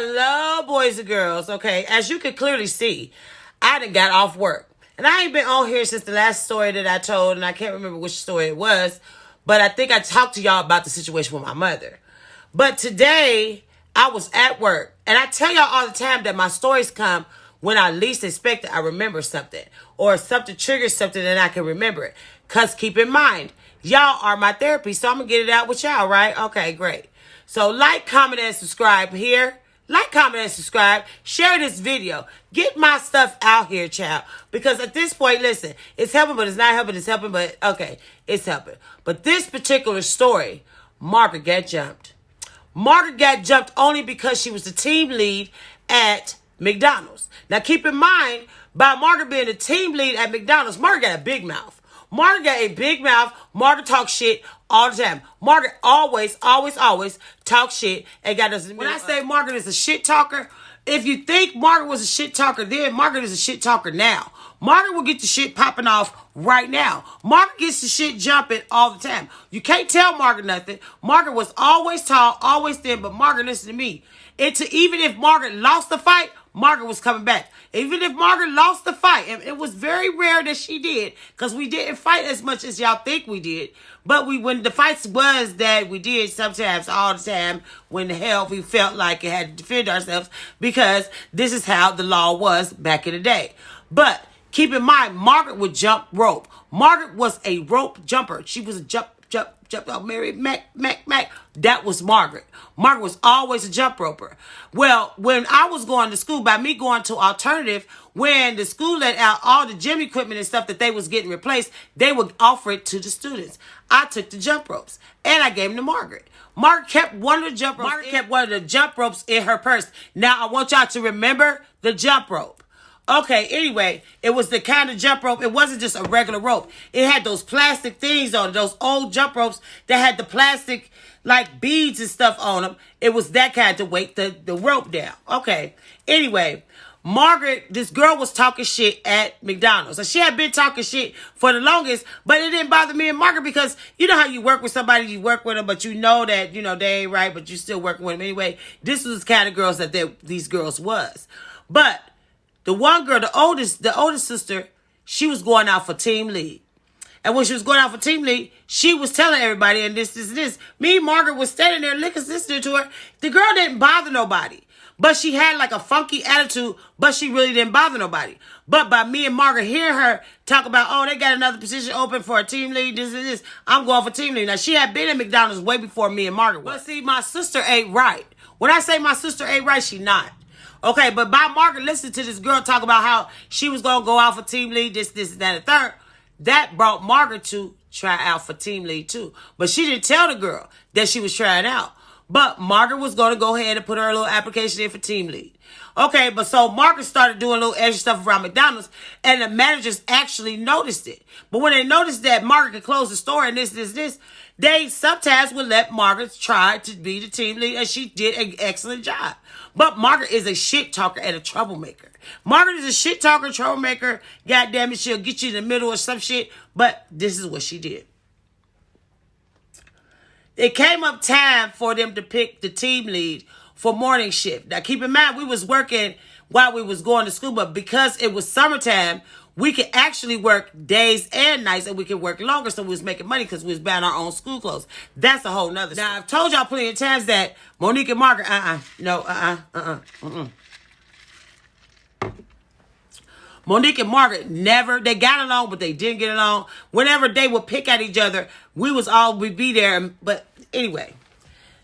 Hello, boys and girls. Okay, as you can clearly see, I done got off work. And I ain't been on here since the last story that I told, and I can't remember which story it was, but I think I talked to y'all about the situation with my mother. But today, I was at work, and I tell y'all all the time that my stories come when I least expect it. I remember something, or something triggers something, and I can remember it. Because keep in mind, y'all are my therapy, so I'm going to get it out with y'all, right? Okay, great. So like, comment, and subscribe here. Like, comment, and subscribe. Share this video. Get my stuff out here, child. Because at this point, listen, it's helping, but it's not helping. It's helping, but okay, it's helping. But this particular story, Margaret got jumped. Margaret got jumped only because she was the team lead at McDonald's. Now, keep in mind, by Margaret being the team lead at McDonald's, Margaret got a big mouth. Margaret got a big mouth. Margaret talks shit all the time. Margaret always talks shit and got us. When I say Margaret is a shit talker, if you think Margaret was a shit talker then, Margaret is a shit talker now. Margaret will get the shit popping off right now. Margaret gets the shit jumping all the time. You can't tell Margaret nothing. Margaret was always tall, always thin, but Margaret, listen to me. Even if Margaret lost the fight, Margaret was coming back. Even if Margaret lost the fight, and it was very rare that she did, because we didn't fight as much as y'all think we did. But when the fights was that we did sometimes, all the time, when the hell we felt like it had to defend ourselves, because this is how the law was back in the day. But keep in mind, Margaret would jump rope. Margaret was a rope jumper. She was a jump, Mary, Mac. That was Margaret. Margaret was always a jump roper. Well, when I was going to school, by me going to alternative, when the school let out all the gym equipment and stuff that they was getting replaced, they would offer it to the students. I took the jump ropes and I gave them to Margaret. Margaret kept one of the jump ropes. Margaret kept one of the jump ropes in her purse. Now I want y'all to remember the jump rope. Okay, anyway, it was the kind of jump rope. It wasn't just a regular rope. It had those plastic things on it, those old jump ropes that had the plastic, like, beads and stuff on them. It was that kind to weight the rope down. Okay, anyway, Margaret, this girl was talking shit at McDonald's. So she had been talking shit for the longest, but it didn't bother me and Margaret because you know how you work with somebody, you work with them, but you know that, they ain't right, but you still working with them anyway. This was the kind of girls that these girls was. But the one girl, the oldest sister, she was going out for team lead. And when she was going out for team lead, she was telling everybody, and this. Me, Margaret, was standing there listening to her. The girl didn't bother nobody. But she had like a funky attitude, but she really didn't bother nobody. But by me and Margaret hearing her talk about, oh, they got another position open for a team lead, this, I'm going for team lead. Now, she had been at McDonald's way before me and Margaret was. But see, my sister ain't right. When I say my sister ain't right, she not. Okay, but by Margaret listening to this girl talk about how she was going to go out for team lead, this, and that, and third, that brought Margaret to try out for team lead too. But she didn't tell the girl that she was trying out. But Margaret was going to go ahead and put her little application in for team lead. Okay, but so Margaret started doing a little extra stuff around McDonald's, and the managers actually noticed it. But when they noticed that Margaret could close the store and this, they sometimes would let Margaret try to be the team lead, and she did an excellent job. But Margaret is a shit talker and a troublemaker. Margaret is a shit talker, troublemaker. God damn it, she'll get you in the middle of some shit. But this is what she did. It came up time for them to pick the team lead for morning shift. Now, keep in mind, we was working while we was going to school, but because it was summertime, we could actually work days and nights, and we could work longer, so we was making money because we was buying our own school clothes. That's a whole nother story. Now, I've told y'all plenty of times that Monique and Margaret, Monique and Margaret they got along, but they didn't get along. Whenever they would pick at each other, we'd be there. But anyway,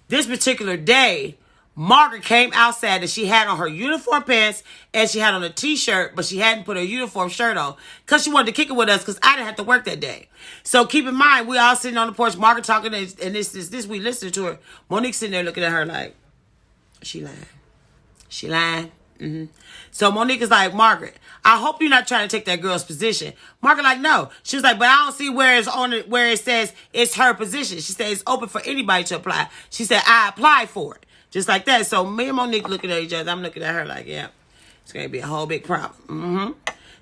this particular day, Margaret came outside and she had on her uniform pants and she had on a t-shirt, but she hadn't put her uniform shirt on because she wanted to kick it with us because I didn't have to work that day. So keep in mind, we all sitting on the porch, Margaret talking, and this, we listening to her. Monique sitting there looking at her like, she lying. Mm-hmm. So Monique is like, Margaret, I hope you're not trying to take that girl's position. Margaret like, no. She was like, but I don't see where it says it's her position. She said it's open for anybody to apply. She said, I applied for it. Just like that. So me and Monique looking at each other. I'm looking at her like, yeah, it's going to be a whole big problem. Mm-hmm.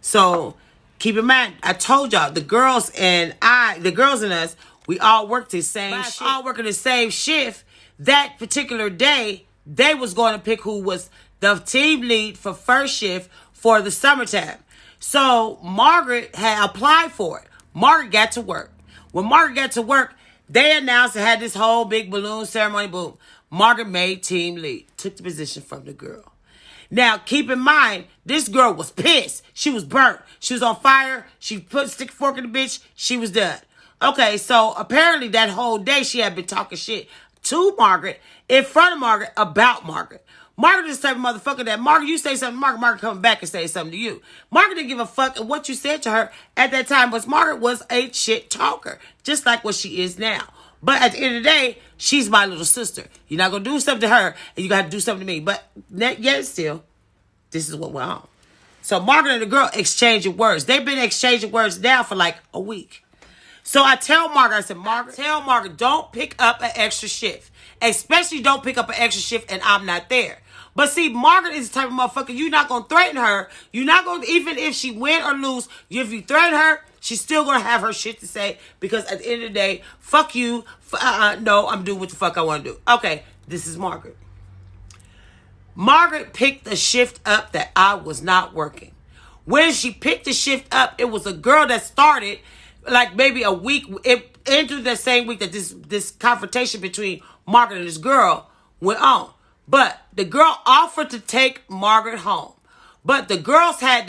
So keep in mind, I told y'all, the girls and us, we all worked the same shift. All working the same shift. That particular day, they was going to pick who was the team lead for first shift for the summertime. So Margaret had applied for it. Margaret got to work. When Margaret got to work, they announced and had this whole big balloon ceremony. Boom. Margaret made team lead. Took the position from the girl. Now, keep in mind, this girl was pissed. She was burnt. She was on fire. She put a stick fork in the bitch. She was done. Okay, so apparently that whole day she had been talking shit to Margaret, in front of Margaret, about Margaret. Margaret is the type of motherfucker that, Margaret, you say something to Margaret, Margaret coming back and say something to you. Margaret didn't give a fuck what you said to her at that time, but Margaret was a shit talker, just like what she is now. But at the end of the day, she's my little sister. You're not going to do something to her, and you got to do something to me. But yet still, this is what went on. So Margaret and the girl exchanging words. They've been exchanging words now for like a week. So I tell Margaret, I said, Margaret, tell Margaret, don't pick up an extra shift. Especially don't pick up an extra shift and I'm not there. But see, Margaret is the type of motherfucker, you're not going to threaten her. You're not going to, even if she win or lose, if you threaten her, she's still going to have her shit to say. Because at the end of the day, fuck you. No, I'm doing what the fuck I want to do. Okay, this is Margaret. Margaret picked the shift up that I was not working. When she picked the shift up, it was a girl that started like maybe a week, it entered that same week that this confrontation between Margaret and this girl went on. But the girl offered to take Margaret home. But the girls that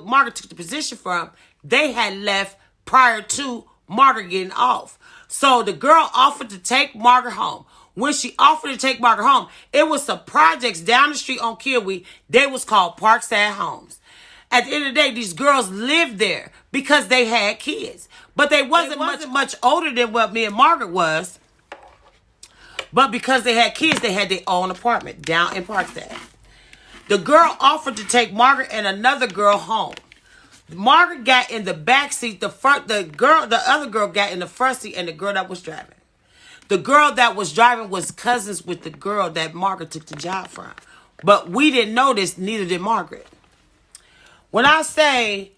Margaret took the position from, they had left prior to Margaret getting off. So the girl offered to take Margaret home. When she offered to take Margaret home, it was some projects down the street on Kiwi. They was called Parkside Homes. At the end of the day, these girls lived there because they had kids. But they wasn't much older than what me and Margaret was. But because they had kids, they had their own apartment down in Parkside. The girl offered to take Margaret and another girl home. Margaret got in the back seat. The other girl got in the front seat, and the girl that was driving. The girl that was driving was cousins with the girl that Margaret took the job from. But we didn't know this, neither did Margaret. When I say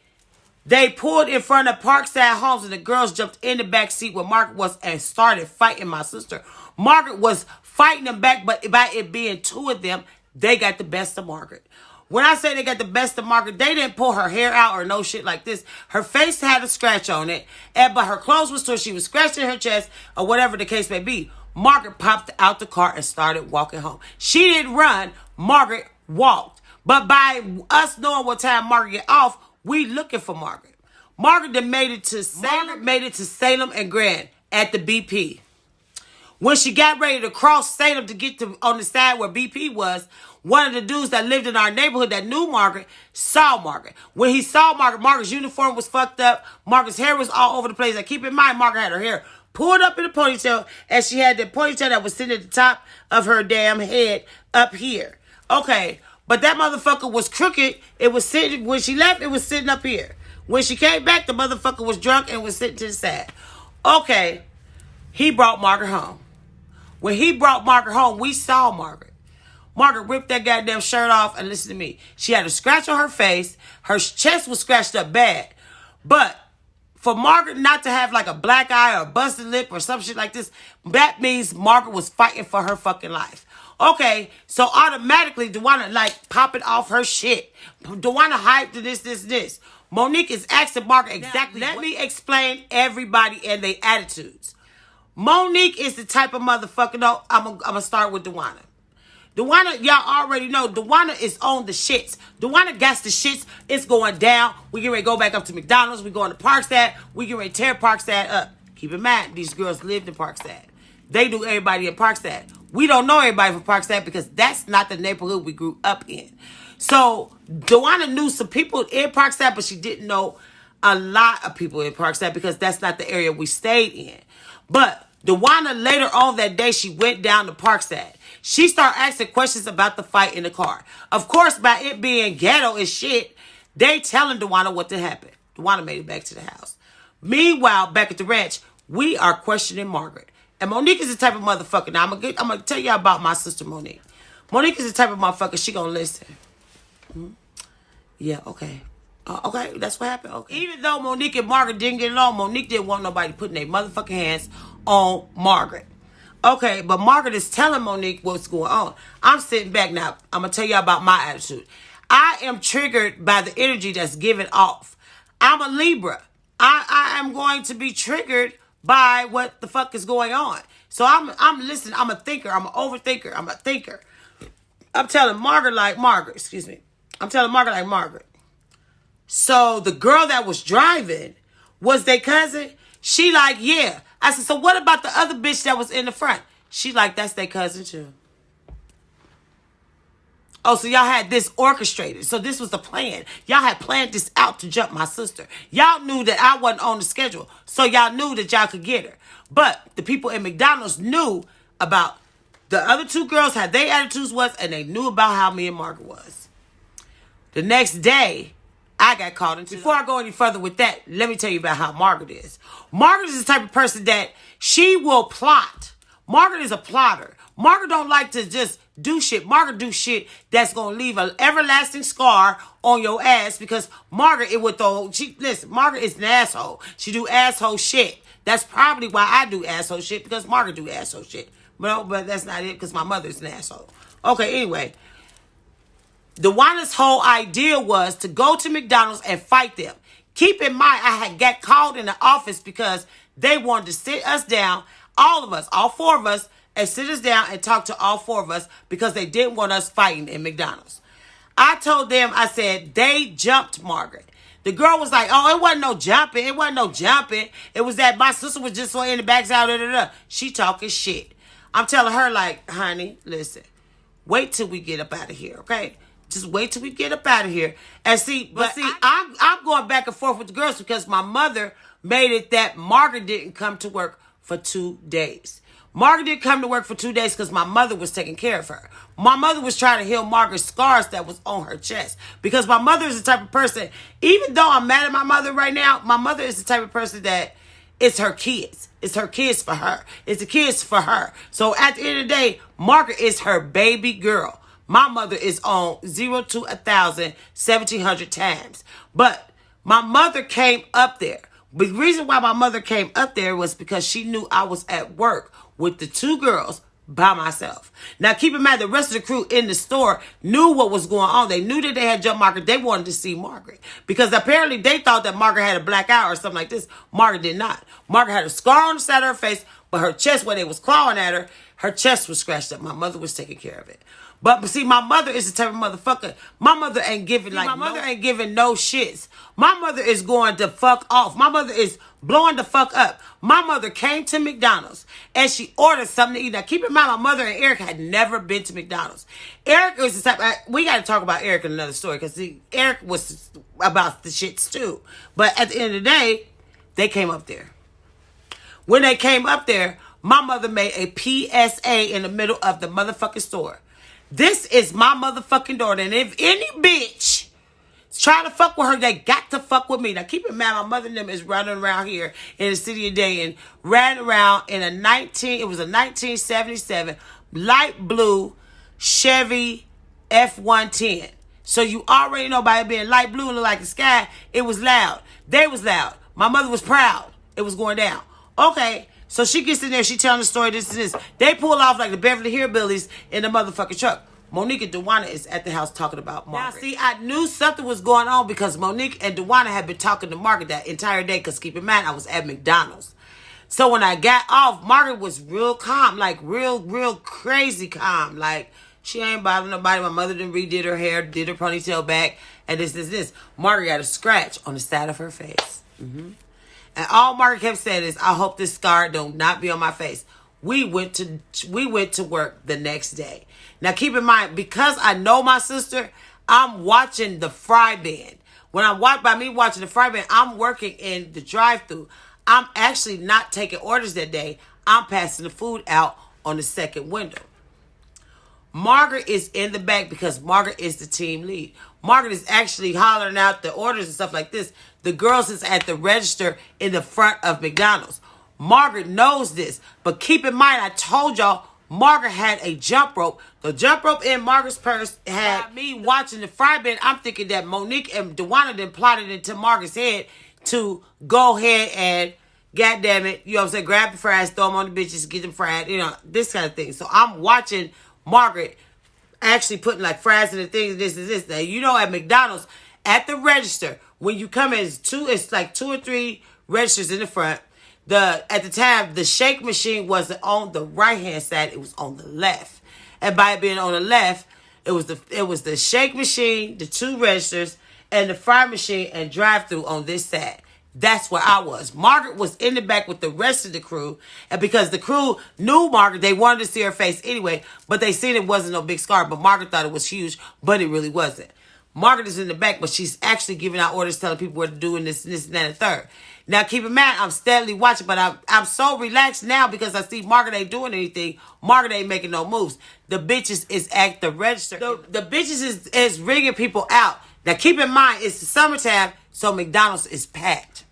they pulled in front of Parkside Homes and the girls jumped in the back seat where Margaret was and started fighting my sister. Margaret was fighting them back, but by it being two of them, they got the best of Margaret. When I say they got the best of Margaret, they didn't pull her hair out or no shit like this. Her face had a scratch on it, but her clothes was torn. She was scratching her chest or whatever the case may be. Margaret popped out the car and started walking home. She didn't run. Margaret walked. But by us knowing what time Margaret get off, we looking for Margaret. Margaret then made it to Salem and Grand at the BP. When she got ready to cross Salem to get to on the side where BP was, one of the dudes that lived in our neighborhood that knew Margaret saw Margaret. When he saw Margaret, Margaret's uniform was fucked up. Margaret's hair was all over the place. Now keep in mind, Margaret had her hair pulled up in a ponytail, and she had the ponytail that was sitting at the top of her damn head up here. Okay. But that motherfucker was crooked. It was sitting, when she left, it was sitting up here. When she came back, the motherfucker was drunk and was sitting to the side. Okay. He brought Margaret home. When he brought Margaret home, we saw Margaret. Margaret ripped that goddamn shirt off, and listen to me. She had a scratch on her face. Her chest was scratched up bad. But for Margaret not to have like a black eye or a busted lip or some shit like this, that means Margaret was fighting for her fucking life. Okay, so automatically, DeWanna, like, popping off her shit. DeWanna hyped to this. Monique is asking Margaret exactly. Now, let me explain everybody and their attitudes. Monique is the type of motherfucker, no, I'm going to start with DeWanna. DeWanna, y'all already know, DeWanna is on the shits. DeWanna got the shits. It's going down. We get ready to go back up to McDonald's. We going to Parkside. We get ready to tear Parkside up. Keep in mind, these girls lived in Parkside. They knew everybody in Parkside. We don't know everybody from Parkside because that's not the neighborhood we grew up in. So, DeWanna knew some people in Parkside, but she didn't know a lot of people in Parkside because that's not the area we stayed in. But DeWanna, later on that day, she went down to Parkside. She started asking questions about the fight in the car. Of course, by it being ghetto and shit, they telling DeWanna what happened. DeWanna made it back to the house. Meanwhile, back at the ranch, we are questioning Margaret. And Monique is the type of motherfucker. Now, I'm gonna tell you about my sister Monique. Monique is the type of motherfucker, she gonna listen. Yeah, okay. Okay, that's what happened. Okay. Even though Monique and Margaret didn't get along, Monique didn't want nobody putting their motherfucking hands on Margaret. Okay, but Margaret is telling Monique what's going on. I'm sitting back now. I'm going to tell you about my attitude. I am triggered by the energy that's given off. I'm a Libra. I am going to be triggered by what the fuck is going on. So I'm listening. I'm a thinker. I'm an overthinker. I'm a thinker. I'm telling Margaret like Margaret. Excuse me. I'm telling Margaret like Margaret. So the girl that was driving was their cousin. She like, yeah. I said, so what about the other bitch that was in the front? She like, that's their cousin too. Oh, so y'all had this orchestrated. So this was the plan. Y'all had planned this out to jump my sister. Y'all knew that I wasn't on the schedule. So y'all knew that y'all could get her. But the people in McDonald's knew about the other two girls, how their attitudes was, and they knew about how me and Margaret was. The next day, I got called into. Before I go any further with that, let me tell you about how Margaret is. Margaret is the type of person that she will plot. Margaret is a plotter. Margaret don't like to just do shit. Margaret do shit that's gonna leave an everlasting scar on your ass because Margaret, it would throw. Listen, Margaret is an asshole. She do asshole shit. That's probably why I do asshole shit, because Margaret do asshole shit. But that's not it, because my mother's an asshole. Okay, anyway. DeWanna's whole idea was to go to McDonald's and fight them. Keep in mind, I had got called in the office because they wanted to sit us down, all of us, all four of us, and sit us down and talk to all four of us because they didn't want us fighting in McDonald's. I told them, I said, they jumped Margaret. The girl was like, oh, it wasn't no jumping. It wasn't no jumping. It was that my sister was just so in the backside. Da, da, da. She talking shit. I'm telling her like, honey, listen, wait till we get up out of here, okay? Just wait till we get up out of here. And see, I'm going back and forth with the girls because my mother made it that Margaret didn't come to work for 2 days. Margaret didn't come to work for 2 days because my mother was taking care of her. My mother was trying to heal Margaret's scars that was on her chest. Because my mother is the type of person, even though I'm mad at my mother right now, my mother is the type of person that it's her kids. It's her kids for her. It's the kids for her. So at the end of the day, Margaret is her baby girl. My mother is on 0 to 1,000, 1,700 times. But my mother came up there. The reason why my mother came up there was because she knew I was at work with the two girls by myself. Now, keep in mind, the rest of the crew in the store knew what was going on. They knew that they had jumped Margaret. They wanted to see Margaret. Because apparently they thought that Margaret had a black eye or something like this. Margaret did not. Margaret had a scar on the side of her face, but her chest, where they was clawing at her, her chest was scratched up. My mother was taking care of it. But see, my mother is the type of motherfucker. My mother ain't giving ain't giving no shits. My mother is going to fuck off. My mother is blowing the fuck up. My mother came to McDonald's and she ordered something to eat. Now, keep in mind, my mother and Eric had never been to McDonald's. Eric was the type. We got to talk about Eric in another story because Eric was about the shits too. But at the end of the day, they came up there. When they came up there, my mother made a PSA in the middle of the motherfucking store. This is my motherfucking daughter. And if any bitch is trying to fuck with her, they got to fuck with me. Now, keep in mind, my mother and them is running around here in the city of Dayton. Ran around in a 1977 light blue Chevy F-110. So you already know by it being light blue and look like the sky, it was loud. They was loud. My mother was proud. It was going down. Okay. So she gets in there, she telling the story, this and this. They pull off like the Beverly Hillbillies in the motherfucking truck. Monique and DeWanna is at the house talking about Margaret. Now, see, I knew something was going on because Monique and DeWanna had been talking to Margaret that entire day because keep in mind, I was at McDonald's. So when I got off, Margaret was real calm, like real crazy calm. Like, she ain't bothering nobody. My mother done redid her hair, did her ponytail back, and this. Margaret got a scratch on the side of her face. Mm-hmm. And all Margaret kept saying is, I hope this scar don't not be on my face. We went to work the next day. Now keep in mind, because I know my sister, I'm watching the fry bin. When I'm watching the fry bin, I'm working in the drive-thru. I'm actually not taking orders that day. I'm passing the food out on the second window. Margaret is in the back because Margaret is the team lead. Margaret is actually hollering out the orders and stuff like this. The girls is at the register in the front of McDonald's. Margaret knows this. But keep in mind, I told y'all, Margaret had a jump rope. The jump rope in Margaret's purse had me watching the fry bin. I'm thinking that Monique and DeWanna then plotted into Margaret's head to go ahead and God damn it. You know what I'm saying? Grab the fries, throw them on the bitches, get them fried. You know, this kind of thing. So I'm watching Margaret actually putting like fries in the things, this and this. Now, you know, at McDonald's, at the register, when you come in, it's like 2 or 3 registers in the front. At the time, the shake machine wasn't on the right hand side, it was on the left. And by it being on the left, it was the shake machine, the 2 registers, and the fry machine and drive-through on this side. That's where I was. Margaret was in the back with the rest of the crew. And because the crew knew Margaret, they wanted to see her face anyway. But they seen it wasn't no big scar. But Margaret thought it was huge. But it really wasn't. Margaret is in the back, but she's actually giving out orders, telling people what to do and this, and that, and the third. Now, keep in mind, I'm steadily watching, but I'm so relaxed now because I see Margaret ain't doing anything. Margaret ain't making no moves. The bitches is at the register. The bitches is ringing people out. Now, keep in mind, it's the summertime, so McDonald's is packed.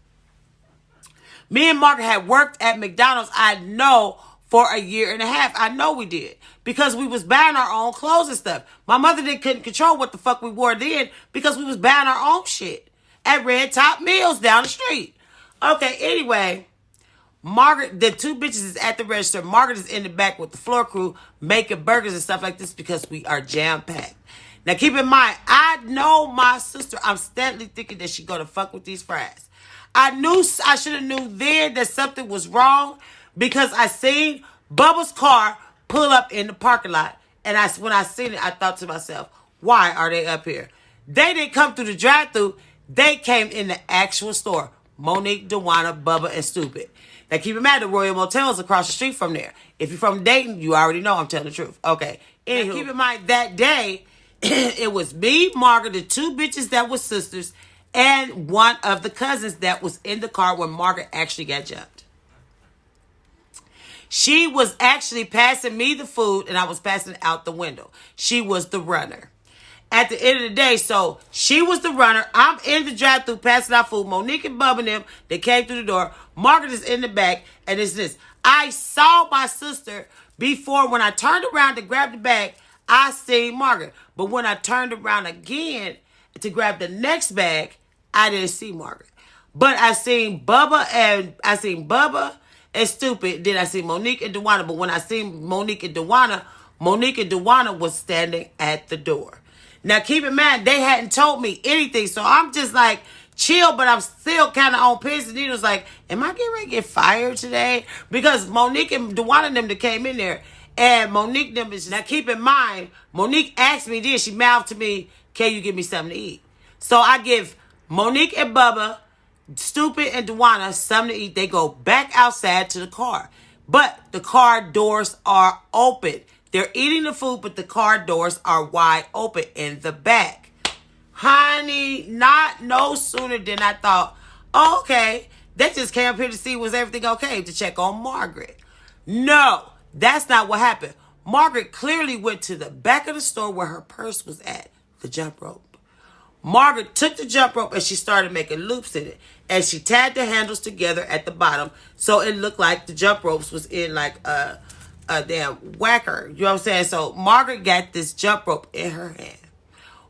Me and Margaret had worked at McDonald's, I know, for 1.5 years. I know we did. Because we was buying our own clothes and stuff. My mother couldn't control what the fuck we wore then because we was buying our own shit at Red Top Mills down the street. Okay, anyway, Margaret, the 2 bitches is at the register. Margaret is in the back with the floor crew making burgers and stuff like this because we are jam-packed. Now, keep in mind, I know my sister. I'm steadily thinking that she gonna fuck with these fries. I should have knew then that something was wrong because I seen Bubba's car pull up in the parking lot. And when I seen it, I thought to myself, why are they up here? They didn't come through the drive-thru. They came in the actual store. Monique, Dewana, Bubba, and Stupid. Now, keep in mind, the Royal Motel is across the street from there. If you're from Dayton, you already know I'm telling the truth. Okay. Anywho, now, keep in mind, that day, it was me, Margaret, the 2 bitches that were sisters, and one of the cousins that was in the car when Margaret actually got jumped. She was actually passing me the food, and I was passing it out the window. She was the runner. At the end of the day, so she was the runner. I'm in the drive-thru passing out food. Monique and Bubba and them, they came through the door. Margaret is in the back, and it's this. I saw my sister before. When I turned around to grab the bag, I seen Margaret. But when I turned around again to grab the next bag, I didn't see Margaret. But I seen Bubba and Stupid. Then I see Monique and Dewana. But when I seen Monique and Dewana was standing at the door. Now, keep in mind, they hadn't told me anything. So I'm just like, chill, but I'm still kind of on pins and needles. Like, am I getting ready to get fired today? Because Monique and Dewana and them that came in there. And Monique them is, now keep in mind, Monique asked me this. She mouthed to me, can you give me something to eat? So I give Monique and Bubba, Stupid and Dewana something to eat. They go back outside to the car. But the car doors are open. They're eating the food, but the car doors are wide open in the back. Honey, no sooner than I thought, oh, okay, they just came up here to see was everything okay, to check on Margaret. No, that's not what happened. Margaret clearly went to the back of the store where her purse was at, the jump rope. Margaret took the jump rope and she started making loops in it. And she tied the handles together at the bottom so it looked like the jump ropes was in like a damn whacker. You know what I'm saying? So Margaret got this jump rope in her hand.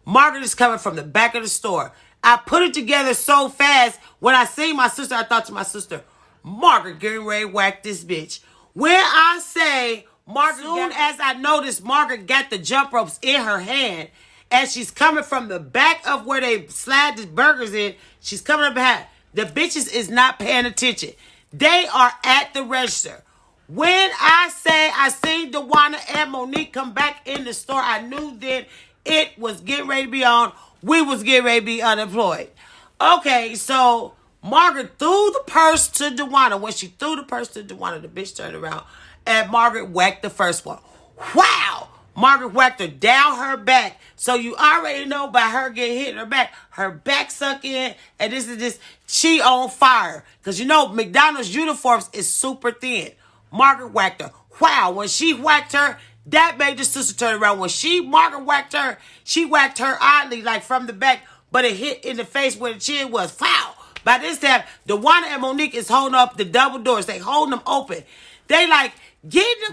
Margaret is coming from the back of the store. I put it together so fast. When I seen my sister, I thought to my sister, Margaret getting ready to whack this bitch. When I say Margaret, soon as I noticed Margaret got the jump ropes in her hand, and she's coming from the back of where they slide the burgers in, she's coming up behind. The bitches is not paying attention. They are at the register. When I say I seen Dewana and Monique come back in the store, I knew then it was getting ready to be on. We was getting ready to be unemployed. Okay, so Margaret threw the purse to Dewana. When she threw the purse to Dewana, the bitch turned around and Margaret whacked the first one. Wow! Margaret whacked her down her back. So you already know by her getting hit in her back sunk in, and this, she on fire. Because you know, McDonald's uniforms is super thin. Margaret whacked her. Wow, when she whacked her, that made the sister turn around. When Margaret whacked her, she whacked her oddly, like from the back, but it hit in the face where the chin was. Foul. By this time, Dewana and Monique is holding up the double doors. They holding them open. They like,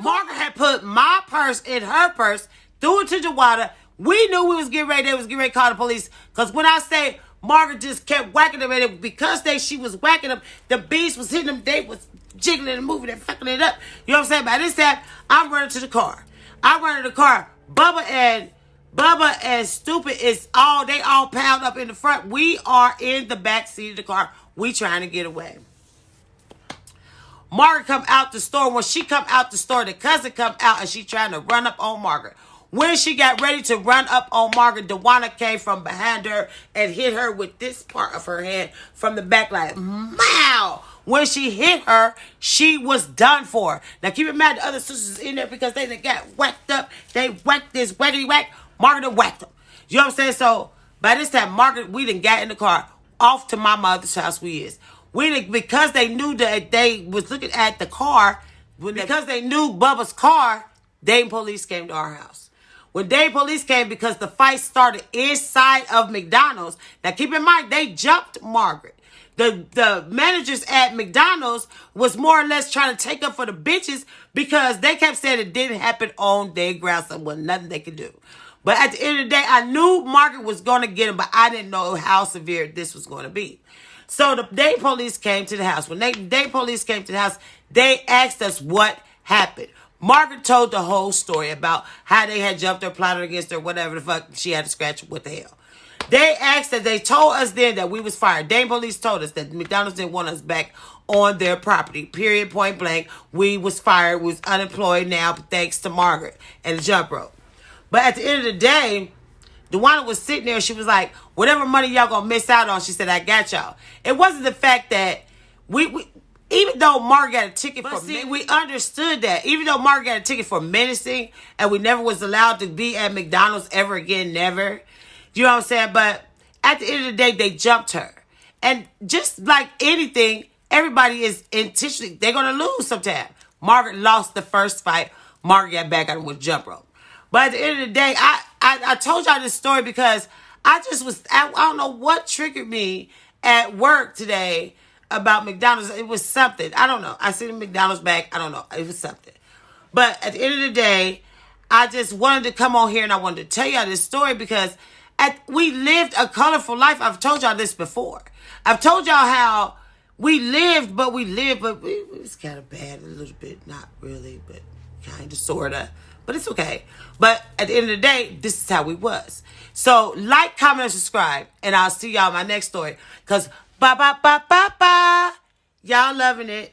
Margaret had put my purse in her purse, threw it to Dewana. We knew we was getting ready. They was getting ready to call the police. Because when I say Margaret just kept whacking them, and because she was whacking them, the bees was hitting them. They was jiggling and moving and fucking it up. You know what I'm saying? By this time, I'm running to the car. I run to the car. Bubba and Stupid they all piled up in the front. We are in the back seat of the car. We trying to get away. Margaret come out the store. When she come out the store, the cousin come out and she trying to run up on Margaret. When she got ready to run up on Margaret, Dewana came from behind her and hit her with this part of her head from the back like, wow. When she hit her, she was done for. Now keep in mind the other sisters in there because they got whacked up. They whacked this whackety whack. Margaret whacked them. You know what I'm saying? So by this time, Margaret, we done got in the car off to my mother's house. Because they knew that they was looking at the car, because they knew Bubba's car, Dayton police came to our house. When Dayton police came, because the fight started inside of McDonald's. Now keep in mind, they jumped Margaret. The managers at McDonald's was more or less trying to take up for the bitches because they kept saying it didn't happen on their ground, so there was nothing they could do. But at the end of the day, I knew Margaret was going to get him, but I didn't know how severe this was going to be. So the day police came to the house. When day police came to the house, they asked us what happened. Margaret told the whole story about how they had jumped her, plotted against her, whatever the fuck. She had to scratch what the hell. They told us then that we was fired. Dayton police told us that McDonald's didn't want us back on their property. Period, point blank. We was fired. We was unemployed now thanks to Margaret and the jump rope. But at the end of the day, Dewana was sitting there. She was like, whatever money y'all gonna miss out on, she said, I got y'all. It wasn't the fact that we even though Margaret got a ticket we understood that. Even though Margaret got a ticket for menacing and we never was allowed to be at McDonald's ever again, never. You know what I'm saying? But at the end of the day, they jumped her. And just like anything, everybody is intentionally, they're going to lose sometime. Margaret lost the first fight. Margaret got back on him with jump rope. But at the end of the day, I told y'all this story because I don't know what triggered me at work today about McDonald's. It was something. I don't know. I see the McDonald's back. I don't know. It was something. But at the end of the day, I just wanted to come on here and I wanted to tell y'all this story because we lived a colorful life. I've told y'all this before. I've told y'all how we lived, but it was kind of bad a little bit. Not really, but kind of, sort of. But it's okay. But at the end of the day, this is how we was. So like, comment, and subscribe. And I'll see y'all in my next story. Because, y'all loving it.